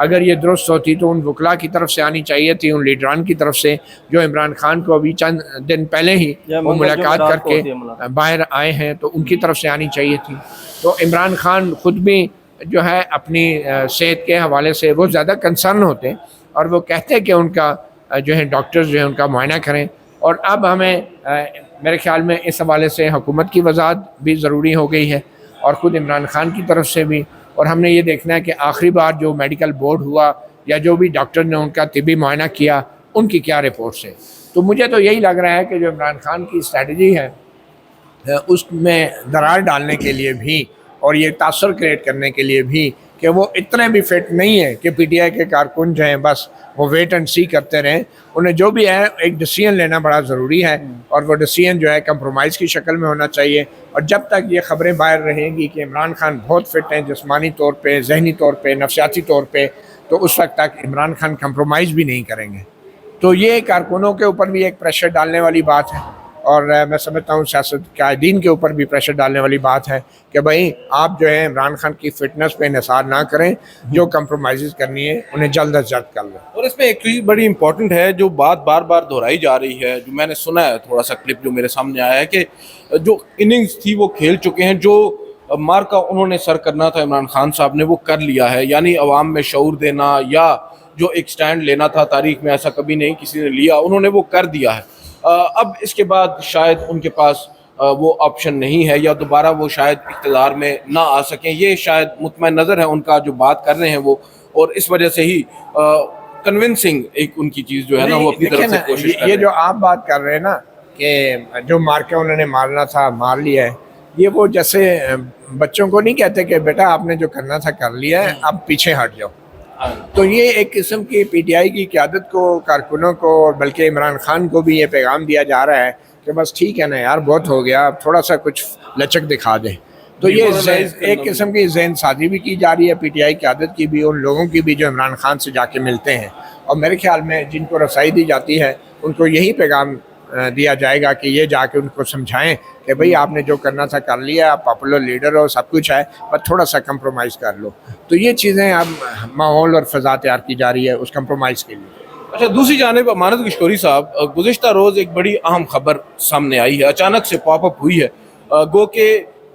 اگر یہ درست ہوتی تو ان وکلاء کی طرف سے آنی چاہیے تھی، ان لیڈران کی طرف سے جو عمران خان کو ابھی چند دن پہلے ہی وہ ملاقات کر کے باہر آئے ہیں، تو ان کی طرف سے آنی چاہیے تھی۔ تو عمران خان خود بھی جو ہے اپنی صحت کے حوالے سے وہ زیادہ کنسرن ہوتے ہیں، اور وہ کہتے ہیں کہ ان کا جو ہے ڈاکٹرز جو ہے ان کا معائنہ کریں۔ اور اب ہمیں میرے خیال میں اس حوالے سے حکومت کی وضاحت بھی ضروری ہو گئی ہے، اور خود عمران خان کی طرف سے بھی، اور ہم نے یہ دیکھنا ہے کہ آخری بار جو میڈیکل بورڈ ہوا یا جو بھی ڈاکٹر نے ان کا طبی معائنہ کیا ان کی کیا رپورٹس ہیں۔ تو مجھے تو یہی لگ رہا ہے کہ جو عمران خان کی اسٹریٹجی ہے اس میں درار ڈالنے کے لیے بھی اور یہ تاثر کریٹ کرنے کے لیے بھی کہ وہ اتنے بھی فٹ نہیں ہے کہ پی ٹی آئی کے کارکن جو ہیں بس وہ ویٹ اینڈ سی کرتے رہیں، انہیں جو بھی ہے ایک ڈیسیژن لینا بڑا ضروری ہے، اور وہ ڈیسیژن جو ہے کمپرومائز کی شکل میں ہونا چاہیے۔ اور جب تک یہ خبریں باہر رہیں گی کہ عمران خان بہت فٹ ہیں جسمانی طور پہ، ذہنی طور پہ، نفسیاتی طور پہ، تو اس وقت تک عمران خان کمپرومائز بھی نہیں کریں گے۔ تو یہ کارکنوں کے اوپر بھی ایک پریشر ڈالنے والی بات ہے، اور میں سمجھتا ہوں سیاست قائدین کے اوپر بھی پریشر ڈالنے والی بات ہے کہ بھائی آپ جو ہے عمران خان کی فٹنس پہ انحصار نہ کریں، جو کمپرومائزز کرنی ہے انہیں جلد از جلد کر لیں۔ اور اس میں ایک چیز بڑی امپورٹنٹ ہے جو بات بار بار دہرائی جا رہی ہے، جو میں نے سنا ہے تھوڑا سا کلپ جو میرے سامنے آیا ہے، کہ جو اننگز تھی وہ کھیل چکے ہیں، جو مارکا انہوں نے سر کرنا تھا عمران خان صاحب نے وہ کر لیا ہے، یعنی عوام میں شعور دینا یا جو ایک سٹینڈ لینا تھا تاریخ میں ایسا کبھی نہیں کسی نے لیا، انہوں نے وہ کر دیا ہے۔ اب اس کے بعد شاید ان کے پاس وہ آپشن نہیں ہے، یا دوبارہ وہ شاید اقتدار میں نہ آ سکیں، یہ شاید مطمئن نظر ہے ان کا جو بات کر رہے ہیں وہ، اور اس وجہ سے ہی کنونسنگ ایک ان کی چیز جو ہے نا وہ اپنی طرف سے کوشش کر رہے ہیں۔ یہ جو آپ بات کر رہے ہیں نا کہ جو مارکا انہوں نے مارنا تھا مار لیا ہے، یہ وہ جیسے بچوں کو نہیں کہتے کہ بیٹا آپ نے جو کرنا تھا کر لیا ہے، اب پیچھے ہٹ جاؤ۔ تو یہ ایک قسم کی پی ٹی آئی کی قیادت کو، کارکنوں کو، اور بلکہ عمران خان کو بھی یہ پیغام دیا جا رہا ہے کہ بس ٹھیک ہے نا یار، بہت ہو گیا، اب تھوڑا سا کچھ لچک دکھا دیں۔ تو یہ ایک قسم کی ذہن سازی بھی کی جا رہی ہے پی ٹی آئی قیادت کی بھی، ان لوگوں کی بھی جو عمران خان سے جا کے ملتے ہیں، اور میرے خیال میں جن کو رسائی دی جاتی ہے ان کو یہی پیغام دیا جائے گا کہ یہ جا کے ان کو سمجھائیں کہ بھئی آپ نے جو کرنا تھا کر لیا، آپ پاپولر لیڈر ہو، سب کچھ ہے، بس تھوڑا سا کمپرومائز کر لو۔ تو یہ چیزیں اب ماحول اور فضا تیار کی جا رہی ہے اس کمپرومائز کے لیے۔ اچھا، دوسری جانب امانت گشکوری صاحب، گزشتہ روز ایک بڑی اہم خبر سامنے آئی ہے، اچانک سے پاپ اپ ہوئی ہے، گو کہ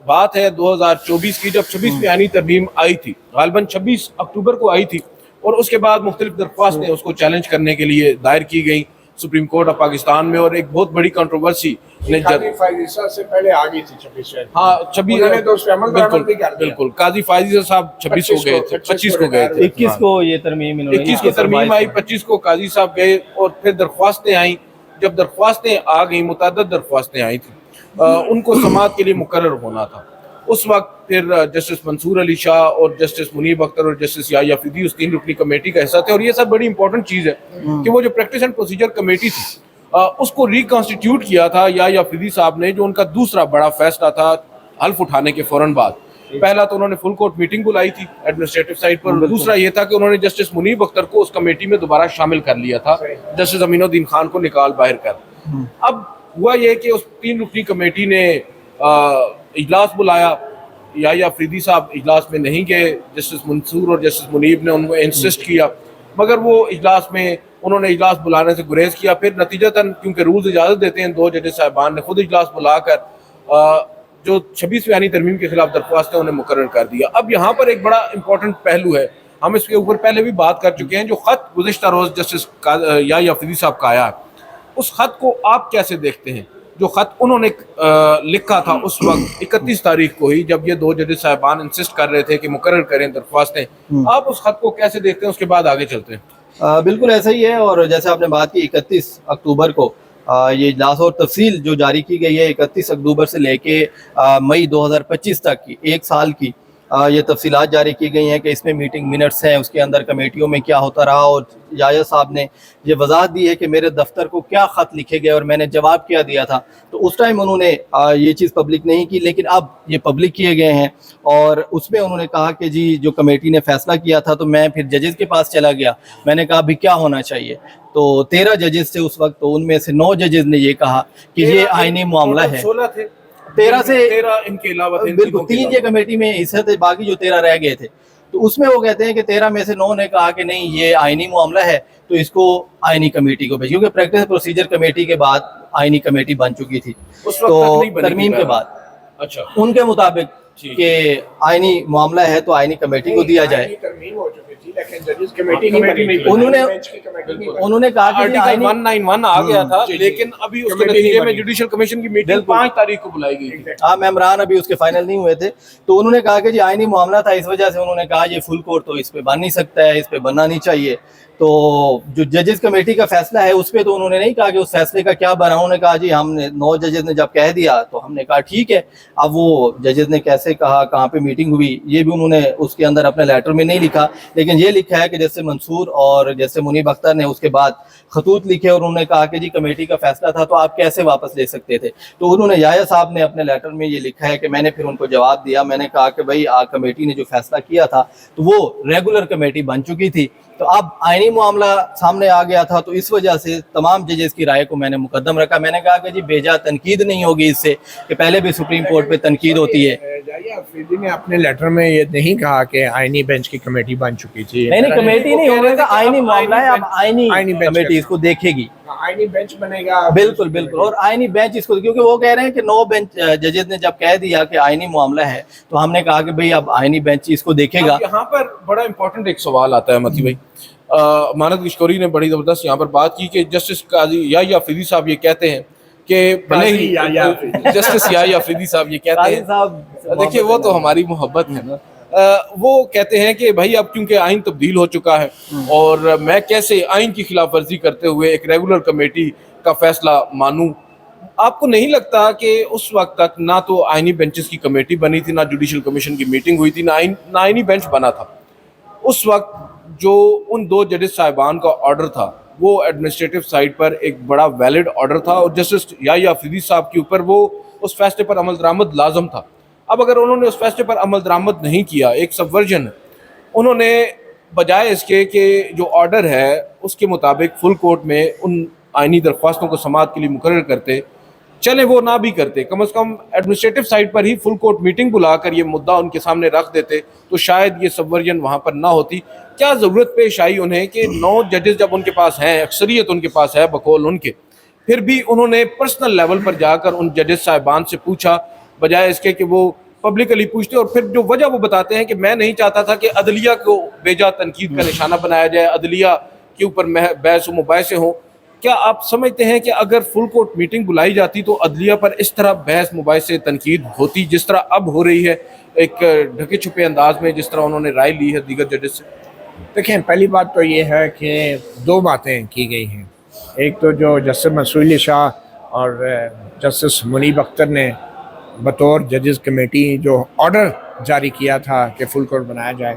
بات ہے 2024 کی، جب 26ویں آئینی ترمیم آئی تھی، غالباً 26 اکتوبر کو آئی تھی، اور اس کے بعد مختلف درخواستیں اس کو چیلنج کرنے کے لیے دائر کی گئیں سپریم کورٹ آف پاکستان میں، اور ایک بہت بڑی کنٹروورسی قاضی فائزی صاحب سے پہلے آ گئی تھی 26 ہاں 26 انہوں نے تو اس پہ عمل درآمد بھی کر دیا۔ بالکل، قاضی فائزی صاحب 26 کو گئے تھے، 25 کو گئے تھے، 21 کو یہ ترمیم، 21 کو ترمیم آئی، 25 کو قاضی صاحب گئے، اور پھر درخواستیں آئیں۔ جب درخواستیں آ گئیں، متعدد درخواستیں آئی تھیں، ان کو سماعت کے لیے مقرر ہونا تھا۔ اس وقت پھر جسٹس منصور علی شاہ اور جسٹس منیب اختر اور جسٹس یحییٰ آفریدی اس 3 رکنی کمیٹی کا حصہ تھے، اور یہ سب بڑی امپورٹنٹ چیز ہے کہ وہ جو پریکٹس اینڈ پروسیجر کمیٹی تھی اس کو ریکنسٹیٹیوٹ کیا تھا یحییٰ آفریدی صاحب نے، جو ان کا دوسرا بڑا فیصلہ تھا حلف اٹھانے کے فوراً بعد۔ پہلا تو انہوں نے فل کورٹ میٹنگ بلائی تھی ایڈمنسٹریٹو سائٹ پر، دوسرا یہ تھا کہ انہوں نے جسٹس منیب اختر کو اس کمیٹی میں دوبارہ شامل کر لیا تھا، جسٹس امین الدین خان کو نکال باہر کر۔ اب ہوا یہ کہ اس 3 رکنی کمیٹی نے اجلاس بلایا، یحییٰ آفریدی صاحب اجلاس میں نہیں گئے، جسٹس منصور اور جسٹس منیب نے ان کو انسسٹ کیا، مگر وہ اجلاس میں انہوں نے اجلاس بلانے سے گریز کیا۔ پھر نتیجتاً کیونکہ رولز اجازت دیتے ہیں، 2 ججز صاحبان نے خود اجلاس بلا کر جو 26ویں آئینی ترمیم کے خلاف درخواستیں انہیں مقرر کر دیا۔ اب یہاں پر ایک بڑا امپورٹنٹ پہلو ہے، ہم اس کے اوپر پہلے بھی بات کر چکے ہیں، جو خط گزشتہ روز جسٹس یحییٰ آفریدی صاحب کا آیا ہے، اس خط کو آپ کیسے دیکھتے ہیں؟ جو خط انہوں نے لکھا تھا اس وقت 31 تاریخ کو ہی، جب یہ 2 ججز صاحبان انسسٹ کر رہے تھے کہ مقرر کریں درخواستیں، آپ اس خط کو کیسے دیکھتے ہیں؟ اس کے بعد آگے چلتے ہیں۔ بالکل ایسا ہی ہے، اور جیسے آپ نے بات کی 31 اکتوبر کو یہ اجلاس اور تفصیل جو جاری کی گئی ہے 31 اکتوبر سے لے کے مئی 2025 تک کی 1 سال کی یہ تفصیلات جاری کی گئی ہیں کہ اس میں میٹنگ منٹس ہیں، اس کے اندر کمیٹیوں میں کیا ہوتا رہا، اور یحییٰ صاحب نے یہ وضاحت دی ہے کہ میرے دفتر کو کیا خط لکھے گئے اور میں نے جواب کیا دیا تھا۔ تو اس ٹائم انہوں نے یہ چیز پبلک نہیں کی، لیکن اب یہ پبلک کیے گئے ہیں، اور اس میں انہوں نے کہا کہ جی جو کمیٹی نے فیصلہ کیا تھا، تو میں پھر ججز کے پاس چلا گیا، میں نے کہا ابھی کیا ہونا چاہیے، تو 13 ججز تھے اس وقت، تو ان میں سے 9 ججز نے یہ کہا کہ یہ آئینی معاملہ ہے۔ 16 تھے، 13 سے 13 ان کے علاوہ تھے، بالکل 3 یہ کمیٹی میں حصے تھے، باقی جو 13 رہ گئے تھے۔ تو اس میں وہ کہتے ہیں کہ 13 میں سے 9 نے کہا کہ نہیں یہ آئینی معاملہ ہے تو اس کو آئینی کمیٹی کو بھیج، کیونکہ پریکٹس پروسیجر کمیٹی کے بعد آئینی کمیٹی بن چکی تھی اس وقت تو تک نہیں بنی ترمیم تھی کے بعد اچھا ان کے مطابق کہ آئینی معاملہ ہے تو آئینی کمیٹی کو دیا جائے. ترمیم ہو چکی تھی لیکن ججز کمیٹی نہیں بنی. انہوں نے کہا کہ آرٹیکل 191 آ گیا تھا لیکن ابھی اس کے نتیجے میں جوڈیشل کمیشن کی میٹنگ 5 تاریخ کو بلائی گئی تھی. ممبران ابھی اس کے فائنل نہیں ہوئے تھے تو انہوں نے کہا کہ جی آئینی معاملہ تھا، اس وجہ سے انہوں نے کہا یہ فل کورٹ تو اس پہ بن نہیں سکتا ہے، اس پہ بننا نہیں چاہیے. تو جو ججز کمیٹی کا فیصلہ ہے اس پہ تو انہوں نے نہیں کہا کہ اس فیصلے کا کیا بنا، انہوں نے کہا جی ہم نے 9 ججز نے جب کہہ دیا تو ہم نے کہا ٹھیک ہے. اب وہ ججز نے کیسے کہا، کہاں پہ میٹنگ ہوئی، یہ بھی انہوں نے اس کے اندر اپنے لیٹر میں نہیں لکھا، لیکن یہ لکھا ہے کہ جیسے منصور اور جیسے منیب اختر نے اس کے بعد خطوط لکھے اور انہوں نے کہا کہ جی کمیٹی کا فیصلہ تھا تو آپ کیسے واپس لے سکتے تھے. تو انہوں نے یحییٰ صاحب نے اپنے لیٹر میں یہ لکھا ہے کہ میں نے پھر ان کو جواب دیا، میں نے کہا کہ بھائی کمیٹی نے جو فیصلہ کیا تھا تو وہ ریگولر کمیٹی بن چکی تھی، تو اب آئینی معاملہ سامنے آ گیا تھا تو اس وجہ سے تمام ججز کی رائے کو میں نے مقدم رکھا. میں نے کہا کہ جی بیجا تنقید نہیں ہوگی اس سے، کہ پہلے بھی سپریم کورٹ پہ تنقید ہوتی ہے. افریدی نے اپنے لیٹر میں یہ نہیں کہا کہ آئینی بینچ کی کمیٹی بن چکی تھی. نہیں کمیٹی نہیں ہوگی، آئینی معاملہ ہے، اب آئینی کمیٹی اس کو دیکھے گی. آئینی بینچ بنے گا. بالکل اور آئینی بینچ اس کو، کیونکہ وہ کہہ رہے ہیں کہ 9 بینچ ججز نے جب کہہ دیا کہ آئینی معاملہ ہے تو ہم نے کہا کہ بھئی اب آئینی بینچ اس کو دیکھے گا. یہاں پر بڑا امپورٹنٹ ایک سوال آتا ہے متی بھائی، امانت گشکوری نے بڑی زبردست یہاں پر بات کی کہ جسٹس قاضی یحییٰ افریدی صاحب یہ کہتے ہیں کہ بھلے ہی جسٹس یحییٰ افریدی صاحب یہ کہتے ہیں، دیکھیے وہ تو ہماری محبت ہے نا، وہ کہتے ہیں کہ بھائی اب کیونکہ آئین تبدیل ہو چکا ہے اور میں کیسے آئین کی خلاف ورزی کرتے ہوئے ایک ریگولر کمیٹی کا فیصلہ مانوں. آپ کو نہیں لگتا کہ اس وقت تک نہ تو آئینی بینچز کی کمیٹی بنی تھی، نہ جوڈیشل کمیشن کی میٹنگ ہوئی تھی، نہ آئینی بینچ بنا تھا؟ اس وقت جو ان 2 ججز صاحبان کا آرڈر تھا وہ ایڈمنسٹریٹو سائٹ پر ایک بڑا ویلڈ آرڈر تھا اور جسٹس یحییٰ افریدی صاحب کے اوپر وہ اس فیصلے پر عمل درآمد لازم تھا. اب اگر انہوں نے اس فیصلے پر عمل درآمد نہیں کیا، ایک سبورجن، انہوں نے بجائے اس کے کہ جو آرڈر ہے اس کے مطابق فل کورٹ میں ان آئینی درخواستوں کو سماعت کے لیے مقرر کرتے، چلے وہ نہ بھی کرتے، کم از کم ایڈمنسٹریٹو سائٹ پر ہی فل کورٹ میٹنگ بلا کر یہ مدعا ان کے سامنے رکھ دیتے تو شاید یہ سبورجن وہاں پر نہ ہوتی. کیا ضرورت پیش آئی انہیں کہ 9 ججز جب ان کے پاس ہیں، اکثریت ان کے پاس ہے بقول ان کے، پھر بھی انہوں نے پرسنل لیول پر جا کر ان ججز صاحبان سے پوچھا بجائے اس کے کہ وہ پبلکلی پوچھتے، اور پھر جو وجہ وہ بتاتے ہیں کہ میں نہیں چاہتا تھا کہ عدلیہ کو بیجا تنقید کا نشانہ بنایا جائے، عدلیہ کے اوپر بحث و مباحثے ہوں. کیا آپ سمجھتے ہیں کہ اگر فل کورٹ میٹنگ بلائی جاتی تو عدلیہ پر اس طرح بحث مباحثے تنقید ہوتی جس طرح اب ہو رہی ہے، ایک ڈھکے چھپے انداز میں جس طرح انہوں نے رائے لی ہے دیگر ججز سے؟ دیکھیں، پہلی بات تو یہ ہے کہ 2 باتیں کی گئی ہیں. ایک تو جو جسٹس منصور علی شاہ اور جسٹس منیب اختر نے بطور ججز کمیٹی جو آرڈر جاری کیا تھا کہ فل کورٹ بنایا جائے،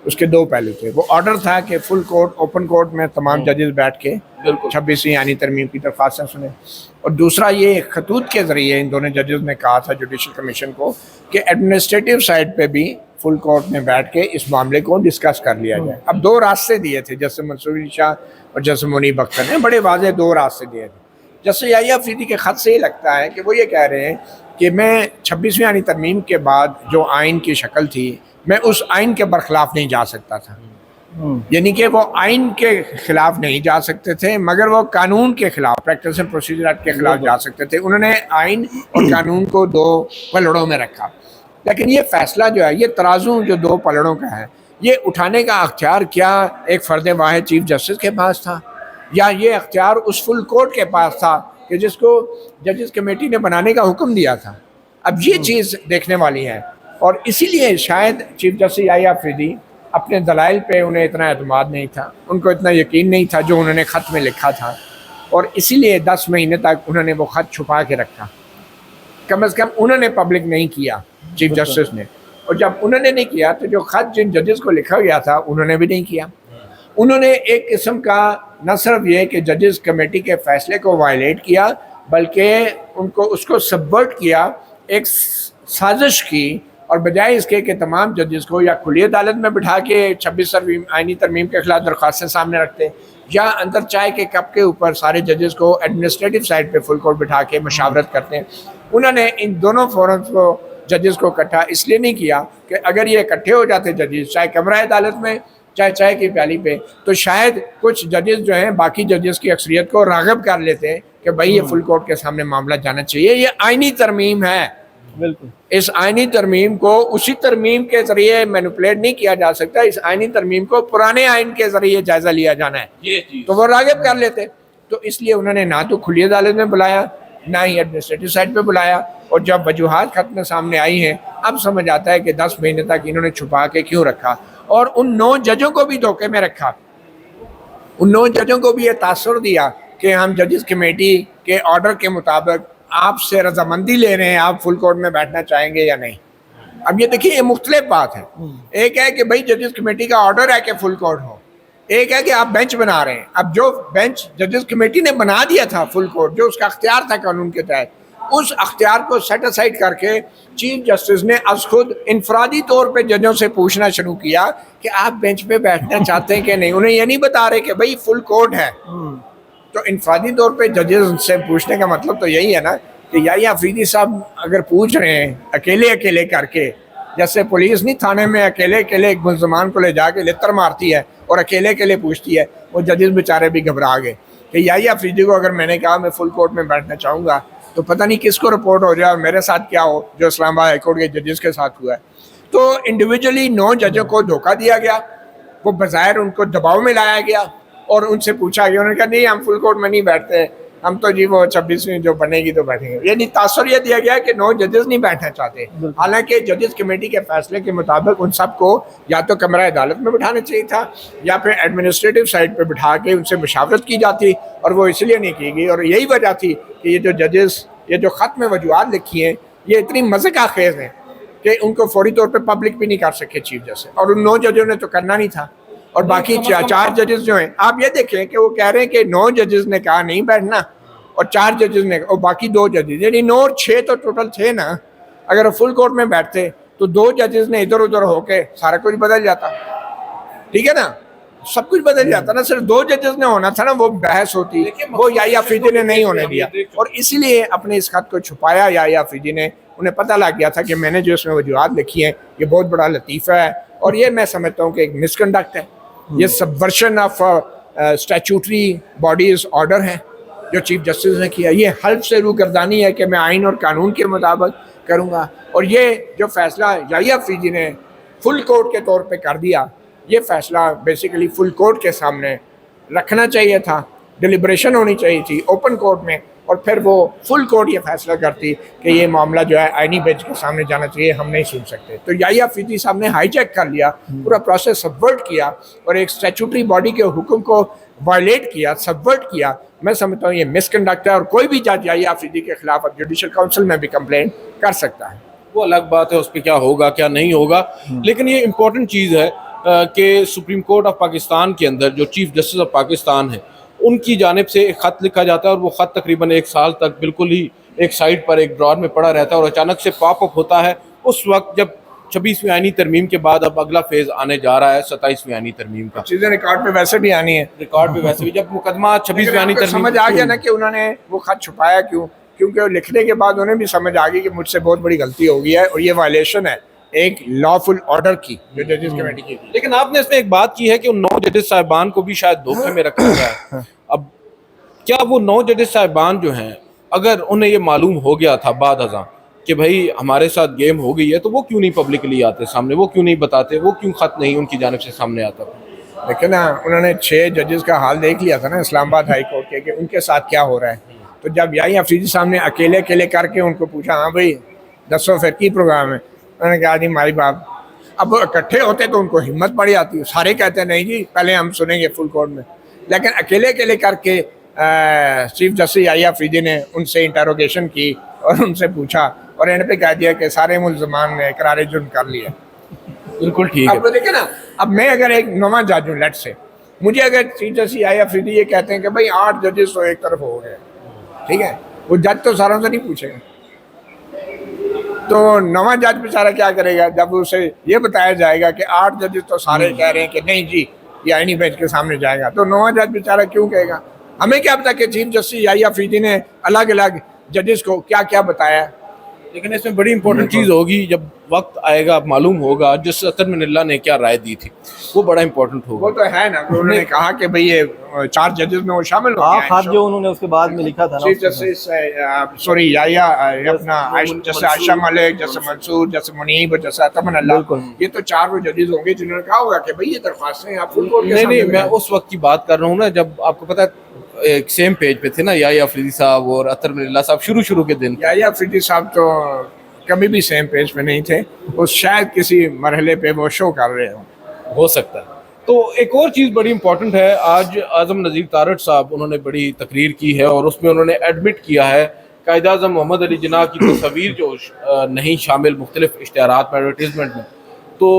اس کے 2 پہلو تھے. وہ آرڈر تھا کہ فل کورٹ، اوپن کورٹ میں تمام ججز بیٹھ کے 26ویں آئینی ترمیم کی درخواستیں سنیں، اور دوسرا یہ خطوط کے ذریعے ان دونوں ججز نے کہا تھا جوڈیشل کمیشن کو کہ ایڈمنسٹریٹو سائڈ پہ بھی فل کورٹ میں بیٹھ کے اس معاملے کو ڈسکس کر لیا جائے. اب 2 راستے دیے تھے جسٹس منصور علی شاہ اور جسٹس منیب اختر نے، بڑے واضح 2 راستے دیے تھے. جسٹس یحییٰ افریدی کے خط سے یہ لگتا ہے کہ وہ یہ کہہ رہے ہیں کہ میں 26ویں آئینی ترمیم کے بعد جو آئین کی شکل تھی میں اس آئین کے برخلاف نہیں جا سکتا تھا. یعنی کہ وہ آئین کے خلاف نہیں جا سکتے تھے مگر وہ قانون کے خلاف، پریکٹس اینڈ پروسیجر ایکٹ کے خلاف جا سکتے تھے. انہوں نے آئین اور قانون کو 2 پلڑوں میں رکھا. لیکن یہ فیصلہ جو ہے، یہ ترازو جو 2 پلڑوں کا ہے، یہ اٹھانے کا اختیار کیا ایک فرد واحد چیف جسٹس کے پاس تھا، یا یہ اختیار اس فل کورٹ کے پاس تھا کہ جس کو ججز کمیٹی نے بنانے کا حکم دیا تھا؟ اب یہ چیز دیکھنے والی ہے، اور اسی لیے شاید چیف جسٹس یحییٰ افریدی اپنے دلائل پہ انہیں اتنا اعتماد نہیں تھا، ان کو اتنا یقین نہیں تھا جو انہوں نے خط میں لکھا تھا، اور اسی لیے 10 مہینے تک انہوں نے وہ خط چھپا کے رکھا. کم از کم انہوں نے پبلک نہیں کیا چیف جسٹس نے، اور جب انہوں نے نہیں کیا تو جو خط جن ججز کو لکھا گیا تھا انہوں نے بھی نہیں کیا. انہوں نے ایک قسم کا نہ صرف یہ کہ ججز کمیٹی کے فیصلے کو وائلیٹ کیا بلکہ اس کو سبورٹ کیا، ایک سازش کی، اور بجائے اس کے کہ تمام ججز کو یا کھلی عدالت میں بٹھا کے 26ویں آئینی ترمیم کے خلاف درخواستیں سامنے رکھتے، یا اندر چائے کے کپ کے اوپر سارے ججز کو ایڈمنسٹریٹو سائٹ پہ فل کورٹ بٹھا کے مشاورت کرتے ہیں، انہوں نے ان دونوں فورمز کو ججز کو اکٹھا اس لیے نہیں کیا کہ اگر یہ اکٹھے ہو جاتے ججز چاہے کمرہ عدالت میں چاہے چائے کی پیالی پہ تو شاید کچھ ججز جو ہیں باقی ججز کی اکثریت کو راغب کر لیتے ہیں کہ بھائی یہ فل کورٹ کے سامنے معاملہ جانا چاہیے. یہ آئینی ترمیم ہے. بالکل اس آئینی ترمیم کو اسی ترمیم کے ذریعے مینوپولیٹ نہیں کیا جا سکتا. اس آئینی ترمیم کو پرانے آئین کے ذریعے جائزہ لیا جانا ہے تو وہ راغب کر لیتے. تو اس لیے انہوں نے نہ تو کھلی عدالت میں بلایا نہ ہی ایڈمنسٹریٹو سائٹ پہ بلایا. اور جب وجوہات خط میں سامنے آئی ہیں اب سمجھ آتا ہے کہ 10 مہینے تک انہوں نے چھپا کے کیوں رکھا اور ان 9 ججوں کو بھی دھوکے میں رکھا. ان 9 ججوں کو بھی یہ تاثر دیا کہ ہم ججز کمیٹی کے آرڈر کے مطابق آپ سے رضامندی لے رہے ہیں, آپ فل کورٹ میں بیٹھنا چاہیں گے یا نہیں. اب یہ دیکھیے یہ مختلف بات ہے. ایک ہے کہ بھائی ججز کمیٹی کا آرڈر ہے کہ فل کورٹ ہو, ایک ہے کہ آپ بینچ بنا رہے ہیں. اب جو بینچ ججز کمیٹی نے بنا دیا تھا فل کورٹ, جو اس کا اختیار تھا قانون کے تحت, اس اختیار کو سیٹ اسائڈ کر کے چیف جسٹس نے از خود انفرادی طور پہ ججوں سے پوچھنا شروع کیا کہ آپ بینچ پہ بیٹھنا چاہتے ہیں کہ نہیں. انہیں یہ نہیں بتا رہے کہ بھائی فل کورٹ ہے. تو انفرادی طور پہ ججز سے پوچھنے کا مطلب تو یہی ہے نا کہ یا افریدی صاحب اگر پوچھ رہے ہیں اکیلے کر کے, جیسے پولیس نہیں تھانے میں اکیلے ایک ملزمان کو لے جا کے لتر مارتی ہے اور اکیلے پوچھتی ہے, وہ ججز بیچارے بھی گھبرا گئے کہ یا افریدی کو اگر میں نے کہا میں فل کورٹ میں بیٹھنا چاہوں گا تو پتہ نہیں کس کو رپورٹ ہو جائے اور میرے ساتھ کیا ہو جو اسلام آباد ہائی کورٹ کے ججز کے ساتھ ہوا ہے. تو انڈیویجولی 9 ججوں کو دھوکہ دیا گیا, وہ بظاہر ان کو دباؤ میں لایا گیا اور ان سے پوچھا گیا. انہوں نے کہا نہیں ہم فل کورٹ میں نہیں بیٹھتے, ہم تو جی وہ 26ویں جو بنے گی تو بیٹھیں گے. یعنی تاثر یہ دیا گیا کہ 9 ججز نہیں بیٹھنا چاہتے, حالانکہ ججز کمیٹی کے فیصلے کے مطابق ان سب کو یا تو کمرہ عدالت میں بٹھانا چاہیے تھا یا پھر ایڈمنسٹریٹو سائٹ پہ بٹھا کے ان سے مشاورت کی جاتی, اور وہ اس لیے نہیں کی گئی. اور یہی وجہ تھی کہ یہ جو ججز یہ جو خط میں وجوہات لکھی ہیں یہ اتنی مزہ خیز ہیں کہ ان کو فوری طور پہ پبلک بھی نہیں کر سکے چیف جسٹس, اور ان 9 ججوں نے تو کرنا نہیں تھا. اور باقی 4 ججز جو ہیں آپ یہ دیکھیں کہ وہ کہہ رہے ہیں کہ 9 ججز نے کہا نہیں بیٹھنا اور 4 ججز نے اور باقی 2 ججز, یعنی 9 اور 6 تو ٹوٹل تھے نا. اگر وہ فل کورٹ میں بیٹھتے تو 2 ججز نے ادھر ادھر ہو کے سارا کچھ بدل جاتا, ٹھیک ہے نا, سب کچھ بدل جاتا نا. صرف 2 ججز نے ہونا تھا نا, وہ بحث ہوتی, وہ یا افریدی نے نہیں ہونے دیا اور اسی لیے اپنے اس خط کو چھپایا. یا افریدی نے, انہیں پتہ لگ گیا تھا کہ میں نے جو اس میں وجوہات لکھی ہیں یہ بہت بڑا لطیفہ ہے اور یہ میں سمجھتا ہوں کہ ایک مس کنڈکٹ ہے, یہ سبورشن آف اسٹیچوٹری باڈیز آرڈر ہے جو چیف جسٹس نے کیا. یہ حلف سے روگردانی ہے کہ میں آئین اور قانون کے مطابق کروں گا. اور یہ جو فیصلہ یا افریدی نے فل کورٹ کے طور پہ کر دیا, یہ فیصلہ بیسیکلی فل کورٹ کے سامنے رکھنا چاہیے تھا, ڈیلیبریشن ہونی چاہیے تھی اوپن کورٹ میں, اور پھر وہ فل کورٹ یہ فیصلہ کرتی کہ یہ معاملہ جو ہے آئینی بینچ کے سامنے جانا چاہیے, ہم نہیں سن سکتے. تو یا افریدی صاحب نے ہائی جیک کر لیا, پورا پروسیس سبورٹ کیا اور ایک اسٹیچوٹری باڈی کے حکم کو وائلیٹ کیا, سبورٹ کیا. میں سمجھتا ہوں یہ مس کنڈکٹ ہے اور کوئی بھی جج یا افریدی کے خلاف اب جوڈیشل کاؤنسل میں بھی کمپلین کر سکتا ہے. وہ الگ بات ہے اس پہ کیا ہوگا کیا نہیں ہوگا, لیکن یہ امپورٹنٹ چیز ہے کہ سپریم کورٹ آف پاکستان کے اندر جو چیف جسٹس آف پاکستان ہیں ان کی جانب سے ایک خط لکھا جاتا ہے اور وہ خط تقریباً 1 سال تک بالکل ہی ایک سائڈ پر ایک ڈرار میں پڑا رہتا ہے اور اچانک سے پاپ اپ ہوتا ہے اس وقت جب 26ویں آئینی ترمیم کے بعد اب اگلا فیز آنے جا رہا ہے 27ویں آئینی ترمیم کا. چیزیں ریکارڈ پہ ویسے بھی آنی ہے, ریکارڈ پہ ویسے بھی جب مقدمہ 26ویں آئینی ترمیم سمجھ آ گیا نا کہ انہوں نے وہ خط چھپایا کیوں, کیونکہ وہ لکھنے کے بعد انہیں بھی سمجھ آ گئی کہ مجھ سے بہت بڑی غلطی ہو گئی ہے اور یہ وائلیشن ہے ایک لافل آرڈر کی جو ججز کمیٹی کی. لیکن آپ نے اس میں ایک بات کی ہے کہ ان 9 ججز صاحبان کو بھی شاید دھوکے میں رکھا گیا ہے. اب کیا وہ 9 ججز صاحبان جو ہیں اگر انہیں یہ معلوم ہو گیا تھا بعد ازاں کہ بھائی ہمارے ساتھ گیم ہو گئی ہے تو وہ کیوں نہیں پبلکلی آتے سامنے, وہ کیوں نہیں بتاتے, وہ کیوں خط نہیں ان کی جانب سے سامنے آتا؟ لیکن نا انہوں نے 6 ججز کا حال دیکھ لیا تھا نا اسلام آباد ہائی کورٹ کے کہ ان کے ساتھ کیا ہو رہا ہے. تو جب یا افریدی صاحب نے اکیلے کر کے ان کو پوچھا ہاں بھائی دسو پھر کی پروگرام ہے, انہوں نے کہا جی ہماری باپ. اب اکٹھے ہوتے تو ان کو ہمت پڑی آتی ہے, سارے کہتے ہیں نہیں جی پہلے ہم سنیں گے فل کورٹ میں. لیکن اکیلے کر کے چیف جسٹس یا افریدی نے ان سے انٹروگیشن کی اور ان سے پوچھا اور انہوں پہ کہہ دیا کہ سارے ملزمان نے اقرار جرم کر لیا. بالکل ٹھیک ہے. اب دیکھیں نا, اب میں اگر ایک نواں جج ہوں لیٹ سے, مجھے اگر چیف جسٹس یا افریدی یہ کہتے ہیں کہ بھائی 8 ججز تو ایک طرف ہو گئے, ٹھیک ہے, وہ جج تو ساروں سے نہیں پوچھے گا, تو نواں جج بیچارہ کیا کرے گا جب اسے یہ بتایا جائے گا کہ 8 ججز تو سارے کہہ رہے ہیں کہ نہیں جی یہ آئینی بینچ کے سامنے جائے گا, تو نواں جج بیچارہ کیوں کہے گا؟ ہمیں کیا پتا کہ چیف جسٹس یا افریدی نے الگ الگ ججز کو کیا کیا بتایا. لیکن اس میں بڑی امپورٹنٹ چیز ہوگی جب وقت آئے گا معلوم ہوگا جس اطہر من اللہ نے کیا رائے دی تھی، وہ بڑا امپورٹنٹ ہوگا. وہ تو ہے نا کہ انہوں نے کہا کہ بھئی یہ 4 ججز میں وہ شامل ہو ہاں گئے خط جو انہوں نے اس کے بعد میں لکھا تھا نا، چیف جسٹس سوری یا اپنا جیسے عائشہ ملک، جیسے منصور، جیسے منیب اور جیسے اطہر من اللہ، یہ تو 4 وہ ججز ہوں گے جنہوں نے کہا ہوگا کہ بھئی یہ درخواستیں آپ فل کورٹ کے سامنے. نہیں میں اس وقت کی بات کر رہا ہوں نا جب آپ کو پتہ ہے ایک سیم پیج پہ تھے نا یا افریدی صاحب اور اطہر من اللہ صاحب شروع کے دن. یا افریدی صاحب تو کبھی بھی سیم پیج پہ نہیں تھے، وہ شاید کسی مرحلے پہ وہ شو کر رہے ہوں، ہو سکتا ہے. تو ایک اور چیز بڑی امپورٹنٹ ہے، آج اعظم نذیر تارڑ صاحب انہوں نے بڑی تقریر کی ہے اور اس میں انہوں نے ایڈمٹ کیا ہے قائد اعظم محمد علی جناح کی تصاویر جو نہیں شامل مختلف اشتہارات میں، ایڈورٹیزمنٹ میں. تو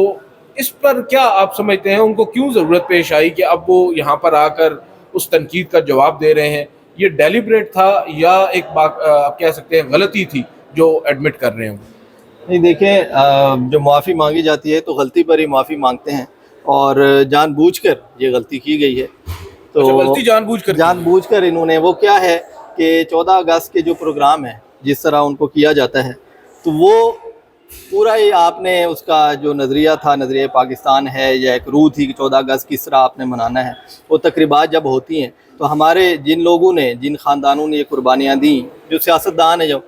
اس پر کیا آپ سمجھتے ہیں ان کو کیوں ضرورت پیش آئی کہ اب وہ یہاں پر آ کر اس تنقید کا جواب دے رہے ہیں؟ یہ ڈیلیبریٹ تھا یا ایک آپ کہہ سکتے ہیں غلطی تھی جو ایڈمٹ کر رہے ہیں؟ نہیں دیکھیں، جو معافی مانگی جاتی ہے تو غلطی پر ہی معافی مانگتے ہیں، اور جان بوجھ کر یہ غلطی کی گئی ہے. تو غلطی جان بوجھ کر انہوں نے، وہ کیا ہے کہ 14 اگست کے جو پروگرام ہے جس طرح ان کو کیا جاتا ہے تو وہ پورا ہی آپ نے اس کا جو نظریہ تھا، نظریہ پاکستان ہے یا ایک روح تھی کہ 14 اگست کس طرح آپ نے منانا ہے، وہ تقریبات جب ہوتی ہیں تو ہمارے جن لوگوں نے، جن خاندانوں نے یہ قربانیاں دیں، جو سیاستدان ہیں جو،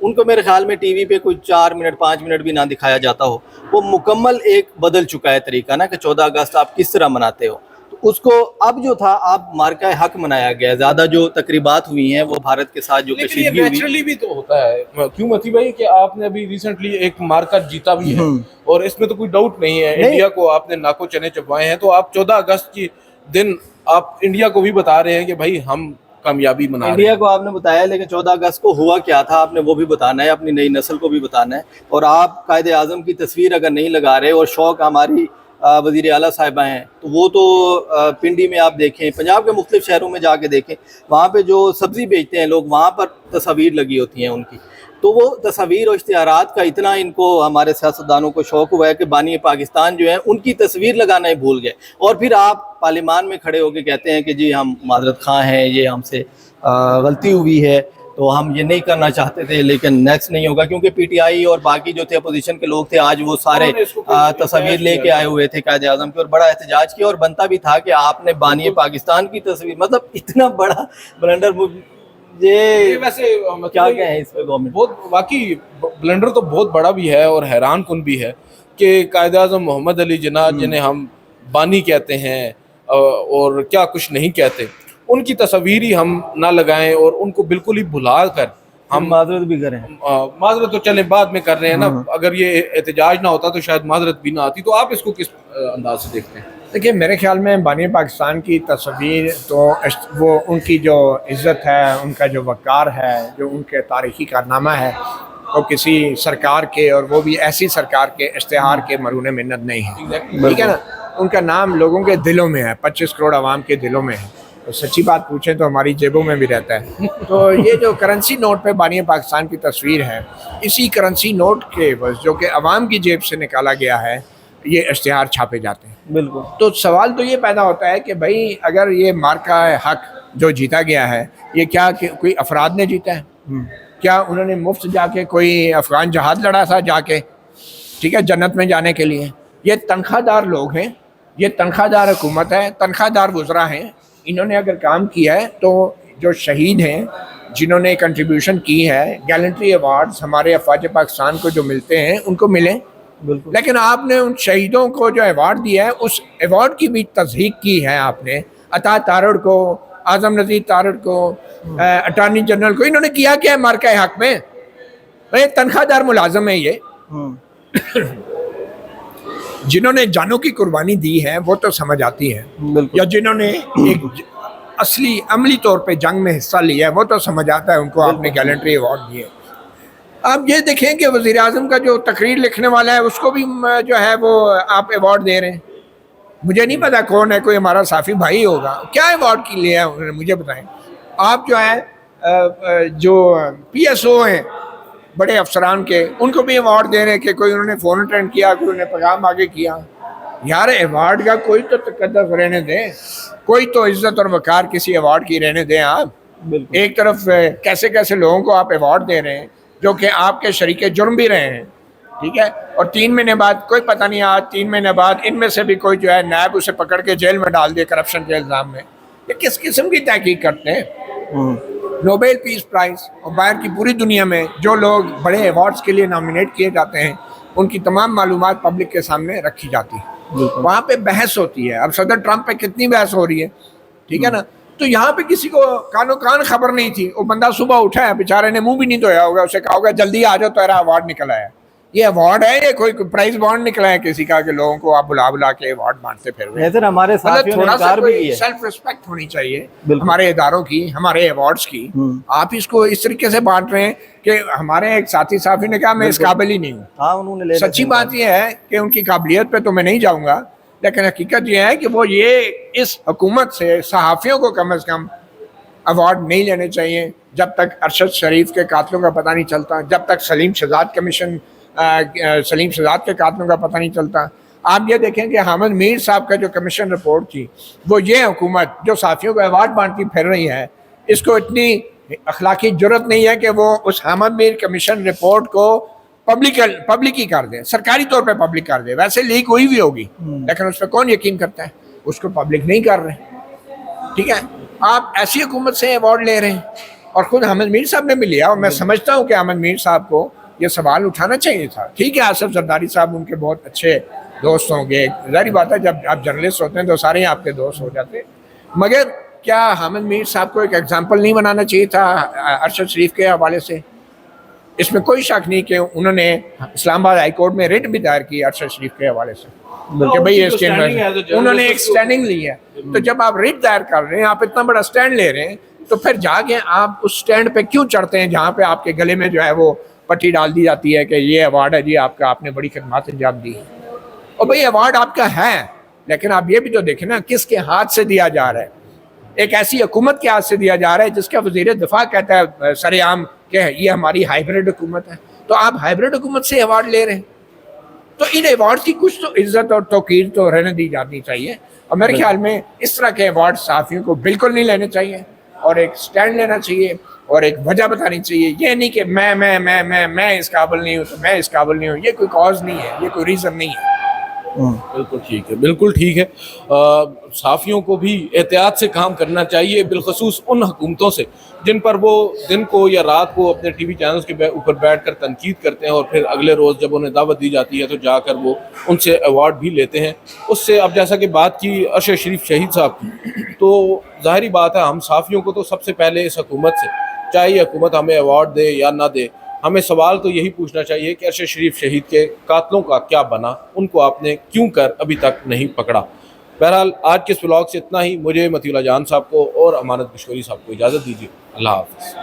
ان کو میرے خیال میں ٹی وی پہ کوئی 4 منٹ 5 منٹ بھی نہ دکھایا جاتا ہو. وہ مکمل ایک بدل چکا ہے طریقہ نا کہ 14 اگست آپ کس طرح مناتے ہو. تو اس کو اب جو تھا آپ مارکہ حق منایا گیا. زیادہ جو تقریبات ہوئی ہیں وہ بھارت کے ساتھ جو کشیدگی ہوئی، نیچرلی بھی تو ہوتا ہے. کیوں متی بھائی کہ آپ نے ابھی ریسنٹلی ایک مارکا جیتا بھی ہے اور اس میں تو کوئی ڈاؤٹ نہیں ہے، انڈیا کو آپ نے ناکو چنے چبوائے ہیں. تو آپ 14 اگست کی دن آپ انڈیا کو بھی بتا رہے ہیں کہ بھائی ہم کامیابی منا رہے ہیں. انڈیا کو آپ نے بتایا، لیکن 14 اگست کو ہوا کیا تھا آپ نے وہ بھی بتانا ہے، اپنی نئی نسل کو بھی بتانا ہے. اور آپ قائد اعظم کی تصویر اگر نہیں لگا رہے، اور شوق ہماری وزیر اعلیٰ صاحبہ ہیں تو وہ تو پنڈی میں آپ دیکھیں، پنجاب کے مختلف شہروں میں جا کے دیکھیں، وہاں پہ جو سبزی بیچتے ہیں لوگ، وہاں پر تصاویر لگی ہوتی ہیں ان کی. تو وہ تصاویر اور اشتہارات کا اتنا ان کو، ہمارے سیاستدانوں کو شوق ہوا ہے کہ بانی پاکستان جو ہیں ان کی تصویر لگانا ہی بھول گئے. اور پھر آپ پارلیمان میں کھڑے ہو کے کہتے ہیں کہ جی ہم معذرت خواہ ہیں، یہ ہم سے غلطی ہوئی ہے، تو ہم یہ نہیں کرنا چاہتے تھے، لیکن نیکسٹ نہیں ہوگا. کیونکہ پی ٹی آئی اور باقی جو تھے اپوزیشن کے لوگ تھے، آج وہ سارے تصاویر لے کے آئے ہوئے تھے قائد اعظم کی، اور بڑا احتجاج کیا. اور بنتا بھی تھا کہ آپ نے بانی پاکستان کی تصویر، مطلب اتنا بڑا بلنڈر. یہ ویسے کیا کہیں اس پہ گورنمنٹ، بہت واقعی بلنڈر تو بہت بڑا بھی ہے اور حیران کن بھی ہے کہ قائد اعظم محمد علی جناح جنہیں ہم بانی کہتے ہیں اور کیا کچھ نہیں کہتے، ان کی تصاویر ہی ہم نہ لگائیں اور ان کو بالکل ہی بھلا کر ہم معذرت بھی کریں. معذرت تو چلیں بعد میں کر رہے ہیں نا. اگر یہ احتجاج نہ ہوتا تو شاید معذرت بھی نہ آتی. تو آپ اس کو کس انداز سے دیکھتے ہیں؟ دیکھیے میرے خیال میں بانی پاکستان کی تصویر تو وہ ان کی جو عزت ہے، ان کا جو وقار ہے، جو ان کے تاریخی کارنامہ ہے، وہ کسی سرکار کے، اور وہ بھی ایسی سرکار کے اشتہار کے مرہون منت نہیں ہے. ٹھیک ہے نا، ان کا نام لوگوں کے دلوں میں ہے، 25 کروڑ عوام کے دلوں میں ہے. تو سچی بات پوچھیں تو ہماری جیبوں میں بھی رہتا ہے. تو یہ جو کرنسی نوٹ پہ بانی پاکستان کی تصویر ہے، اسی کرنسی نوٹ کے بس جو کہ عوام کی جیب سے نکالا گیا ہے، یہ اشتہار چھاپے جاتے ہیں. بالکل. تو سوال تو یہ پیدا ہوتا ہے کہ بھائی اگر یہ مارکہ حق جو جیتا گیا ہے، یہ کیا کہ کوئی افراد نے جیتا ہے؟ کیا انہوں نے مفت جا کے کوئی افغان جہاد لڑا تھا جا کے، ٹھیک ہے، جنت میں جانے کے لیے؟ یہ تنخواہ دار لوگ ہیں، یہ تنخواہ دار حکومت ہے، تنخواہ دار وزراء ہیں. انہوں نے اگر کام کیا ہے تو جو شہید ہیں، جنہوں نے کنٹریبیوشن کی ہے، گیلنٹری ایوارڈز ہمارے افواج پاکستان کو جو ملتے ہیں ان کو ملیں. لیکن آپ نے ان شہیدوں کو جو ایوارڈ دیا ہے، اس ایوارڈ کی بھی تصدیق کی ہے آپ نے. عطا تارڑ کو، اعظم نذیر تارڑ کو، اٹارنی جنرل کو، انہوں نے کیا کیا ہے مارکہ حق میں؟ تنخواہ دار ملازم ہے یہ. جنہوں نے جانوں کی قربانی دی ہے وہ تو سمجھ آتی ہے، یا جنہوں نے ایک اصلی عملی طور پہ جنگ میں حصہ لیا ہے وہ تو سمجھ آتا ہے، ان کو آپ نے گیلنٹری ایوارڈ دیے. آپ یہ دیکھیں کہ وزیر اعظم کا جو تقریر لکھنے والا ہے اس کو بھی جو ہے وہ آپ ایوارڈ دے رہے ہیں. مجھے نہیں پتا کون ہے، کوئی ہمارا صافی بھائی ہوگا. کیا ایوارڈ کی لیا ہے انہوں نے مجھے بتائیں. آپ جو ہے جو پی ایس او ہیں بڑے افسران کے، ان کو بھی ایوارڈ دے رہے ہیں کہ کوئی انہوں نے فون اٹینڈ کیا، کوئی انہوں نے پیغام آگے کیا. یار ایوارڈ کا کوئی تو تقدس رہنے دیں، کوئی تو عزت اور وقار کسی ایوارڈ کی رہنے دیں. آپ ایک طرف کیسے کیسے لوگوں کو آپ ایوارڈ دے رہے ہیں، جو کہ آپ کے شریک جرم بھی رہے ہیں، ٹھیک ہے، اور 3 مہینے بعد کوئی پتہ نہیں، آج 3 مہینے بعد ان میں سے بھی کوئی جو ہے نائب اسے پکڑ کے جیل میں ڈال دے کرپشن کے الزام میں. یہ کس قسم کی تحقیق کرتے ہیں؟ نوبیل پیس پرائز اور باہر کی پوری دنیا میں جو لوگ بڑے ایوارڈز کے لیے نامینیٹ کیے جاتے ہیں ان کی تمام معلومات پبلک کے سامنے رکھی جاتی ہے، وہاں پہ بحث ہوتی ہے. اب صدر ٹرمپ پہ کتنی بحث ہو رہی ہے، ٹھیک ہے نا. تو یہاں پہ کسی کو کانوں کان خبر نہیں تھی. وہ بندہ صبح اٹھا ہے، بیچارے نے منہ بھی نہیں دھویا ہوگا، اسے کہا ہوگا جلدی آ جاؤ تیرا ایوارڈ نکلا ہے. یہ ایوارڈ ہے، یہ کوئی پرائز بانڈ نکلا ہے کسی کا کہ لوگوں کو آپ بلا بلا کے ایوارڈ بانٹتے پھر رہے ہیں. ہمارے تھوڑا سا سیلف ریسپیکٹ ہونی چاہیے ہمارے اداروں کی، ہمارے ایوارڈز کی. آپ اس کو اس طریقے سے بانٹ رہے ہیں کہ ہمارے ایک ساتھی صحافی نے کہا میں اس قابل ہی نہیں ہوں. سچی بات یہ ہے کہ ان کی قابلیت پہ تو میں نہیں جاؤں گا، لیکن حقیقت یہ ہے کہ وہ یہ اس حکومت سے صحافیوں کو کم از کم ایوارڈ نہیں لینے چاہیے جب تک ارشد شریف کے قاتلوں کا پتہ نہیں چلتا، جب تک سلیم شہزاد کے قاتلوں کا پتہ نہیں چلتا. آپ یہ دیکھیں کہ حامد میر صاحب کا جو کمیشن رپورٹ تھی، وہ یہ حکومت جو صحافیوں کو ایوارڈ بانٹتی پھر رہی ہے، اس کو اتنی اخلاقی جرت نہیں ہے کہ وہ اس حامد میر کمیشن رپورٹ کو پبلک ہی کر دے، سرکاری طور پہ پبلک کر دے. ویسے لیک ہوئی بھی ہوگی لیکن اس پہ کون یقین کرتا ہے؟ اس کو پبلک نہیں کر رہے. ٹھیک ہے، آپ ایسی حکومت سے ایوارڈ لے رہے ہیں، اور خود حامد میر صاحب نے بھی لیا. اور میں سمجھتا ہوں کہ حامد میر صاحب کو یہ سوال اٹھانا چاہیے تھا. ٹھیک ہے، آصف زرداری صاحب ان کے بہت اچھے دوست ہوں گے، ظاہری بات ہے جب آپ جرنلسٹ ہوتے ہیں تو سارے ہی آپ کے دوست ہو جاتے ہیں، مگر کیا حامد میر صاحب کو ایک ایگزامپل نہیں بنانا چاہیے تھا ارشد شریف کے حوالے سے؟ اس میں کوئی شک نہیں کہ انہوں نے اسلام آباد ہائی کورٹ میں ریٹ بھی دائر کی ارشد شریف کے حوالے سے کہ بھئی اس کے انہوں نے ایک سٹینڈنگ لی ہے. تو جب آپ ریٹ دائر کر رہے ہیں، آپ اتنا بڑا سٹینڈ لے رہے ہیں، تو پھر جا کے آپ اس سٹینڈ پہ کیوں چڑھتے ہیں جہاں پہ آپ کے گلے میں جو ہے وہ پٹی ڈال دی جاتی ہے کہ یہ ایوارڈ ہے جی آپ کا، آپ نے بڑی خدمات انجام دی. اور بھئی ایوارڈ آپ کا ہے، لیکن آپ یہ بھی تو دیکھیں نا کس کے ہاتھ سے دیا جا رہا ہے. ایک ایسی حکومت کے ہاتھ سے دیا جا رہا ہے جس کا وزیر دفاع کہتا ہے سر عام کہ یہ ہماری ہائیبریڈ حکومت ہے. تو آپ ہائیبریڈ حکومت سے ایوارڈ لے رہے ہیں، تو ان ایوارڈ کی کچھ تو عزت اور توقیر تو رہنے دی جانی چاہیے. اور میرے خیال میں اس طرح کے ایوارڈ صحافیوں کو بالکل نہیں لینے چاہیے، اور ایک سٹینڈ لینا چاہیے اور ایک وجہ بتانی چاہیے. یہ نہیں کہ میں اس قابل نہیں ہوں تو میں اس قابل نہیں ہوں. یہ کوئی کاز نہیں ہے، یہ کوئی ریزن نہیں ہے. بالکل ٹھیک ہے، بالکل ٹھیک ہے. صحافیوں کو بھی احتیاط سے کام کرنا چاہیے، بالخصوص ان حکومتوں سے جن پر وہ دن کو یا رات کو اپنے ٹی وی چینلز کے اوپر بیٹھ کر تنقید کرتے ہیں، اور پھر اگلے روز جب انہیں دعوت دی جاتی ہے تو جا کر وہ ان سے ایوارڈ بھی لیتے ہیں. اس سے اب جیسا کہ بات کی ارشد شریف شہید صاحب کی، تو ظاہری بات ہے ہم صحافیوں کو تو سب سے پہلے اس حکومت سے، چاہے یہ حکومت ہمیں ایوارڈ دے یا نہ دے، ہمیں سوال تو یہی پوچھنا چاہیے کہ ارشد شریف شہید کے قاتلوں کا کیا بنا، ان کو آپ نے کیوں کر ابھی تک نہیں پکڑا. بہرحال آج کے اس ولاگ سے اتنا ہی. مجھے مطیع اللہ جان صاحب کو اور امانت کشکوری صاحب کو اجازت دیجیے. اللہ حافظ.